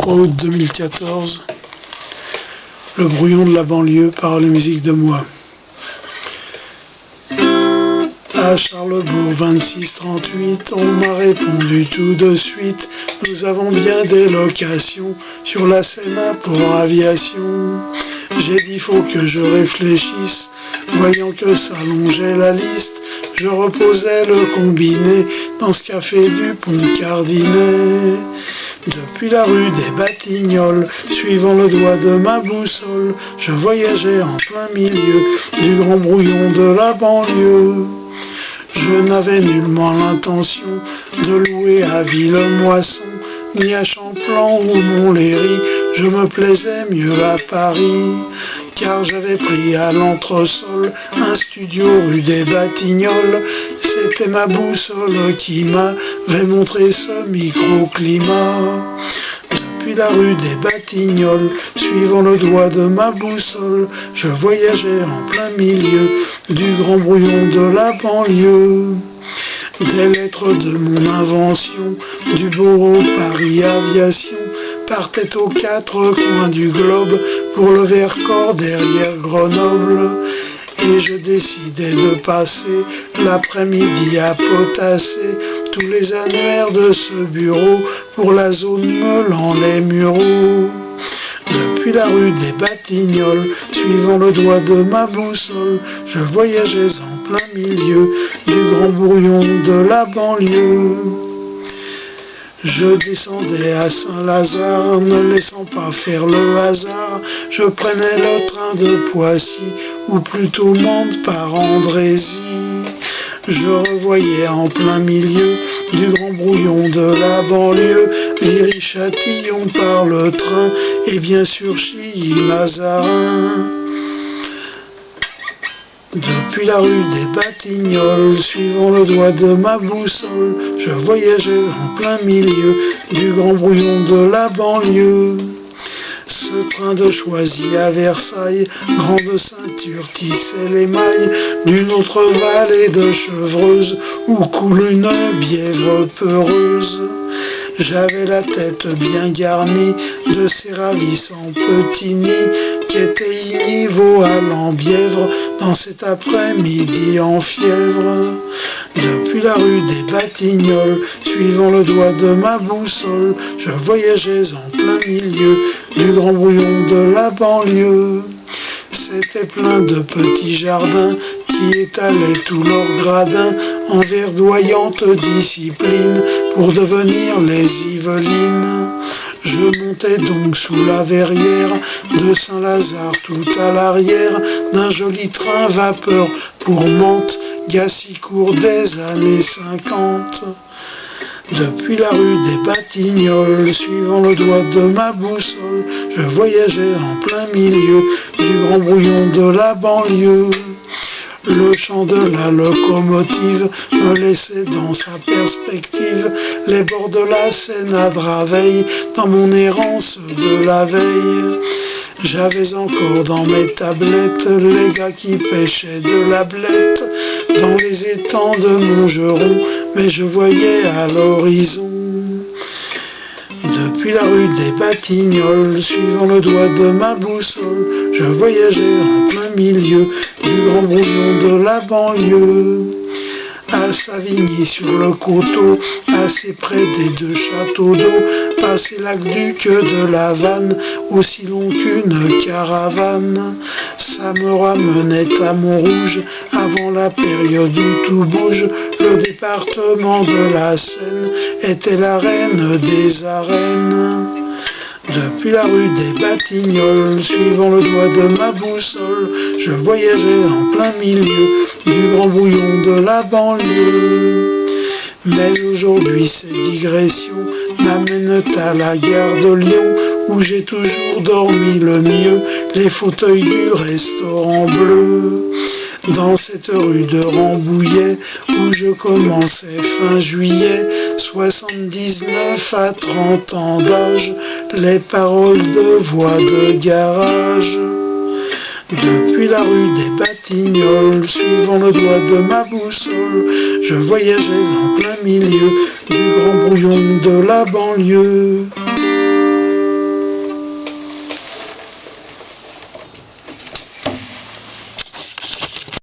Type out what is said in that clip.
23 août 2014, le brouillon de la banlieue par les musiques de moi. À Charlesbourg 2638, on m'a répondu tout de suite: nous avons bien des locations sur la Seine pour aviation. J'ai dit faut que je réfléchisse, voyant que s'allongeait la liste. Je reposais le combiné dans ce café du Pont Cardinet. Depuis la rue des Batignolles, suivant le doigt de ma boussole, je voyageais en plein milieu du grand brouillon de la banlieue. Je n'avais nullement l'intention de louer à Villemoisson, ni à Champlan ou Montlhéry. Je me plaisais mieux à Paris, car j'avais pris à l'entresol un studio rue des Batignolles. C'était ma boussole qui m'avait montré ce microclimat. Depuis la rue des Batignolles, suivant le doigt de ma boussole, je voyageais en plein milieu du grand brouillon de la banlieue. Des lettres de mon invention, du beau Paris Aviation, partaient aux quatre coins du globe pour le Vercors derrière Grenoble. Et je décidais de passer l'après-midi à potasser tous les annuaires de ce bureau pour la zone Meulan-les-Mureaux. Depuis la rue des Batignolles, suivant le doigt de ma boussole, je voyageais en plein milieu du grand brouillon de la banlieue. Je descendais à Saint-Lazare, ne laissant pas faire le hasard. Je prenais le train de Poissy, ou plutôt Mende par Andrézy. Je revoyais en plein milieu du grand brouillon de la banlieue Viry-Châtillon par le train, et bien sûr Chilly-Mazarin. Depuis la rue des Batignolles, suivant le doigt de ma boussole, je voyageais en plein milieu du grand brouillon de la banlieue. Ce train de Choisy à Versailles, grande ceinture tissait les mailles d'une autre vallée de Chevreuse où coule une bièvre peureuse. J'avais la tête bien garnie de ces ravissants petits nids qui étaient ignivots à l'Ambièvre dans cet après-midi en fièvre. Depuis la rue des Batignolles, suivant le doigt de ma boussole, je voyageais en plein milieu du grand brouillon de la banlieue. C'était plein de petits jardins qui étalaient tout leur gradin en verdoyante discipline pour devenir les Yvelines. Je montais donc sous la verrière de Saint-Lazare tout à l'arrière d'un joli train vapeur pour Mantes, Gassicourt des années 50. Depuis la rue des Batignolles, suivant le doigt de ma boussole, je voyageais en plein milieu du grand brouillon de la banlieue. Le chant de la locomotive me laissait dans sa perspective les bords de la Seine à Draveil dans mon errance de la veille. J'avais encore dans mes tablettes les gars qui pêchaient de la blette dans les étangs de Montgeron, mais je voyais à l'horizon. Depuis la rue des Batignolles, suivant le doigt de ma boussole, je voyageais en plein milieu du grand brouillon de la banlieue. À Savigny sur le coteau, assez près des deux châteaux d'eau, passé l'aqueduc de la Vanne, aussi long qu'une caravane. Ça me ramenait à Montrouge, avant la période où tout bouge. Le département de la Seine était la reine des arènes. Depuis la rue des Batignolles, suivant le doigt de ma boussole, je voyageais en plein milieu du grand brouillon de la banlieue. Mais aujourd'hui ces digressions m'amènent à la gare de Lyon, où j'ai toujours dormi le mieux, les fauteuils du restaurant bleu. Dans cette rue de Rambouillet, où je commençais fin juillet, 79 à 30 ans d'âge, les paroles de voix de garage. Depuis la rue des Batignolles, suivant le doigt de ma boussole, je voyageais en plein milieu du grand brouillon de la banlieue.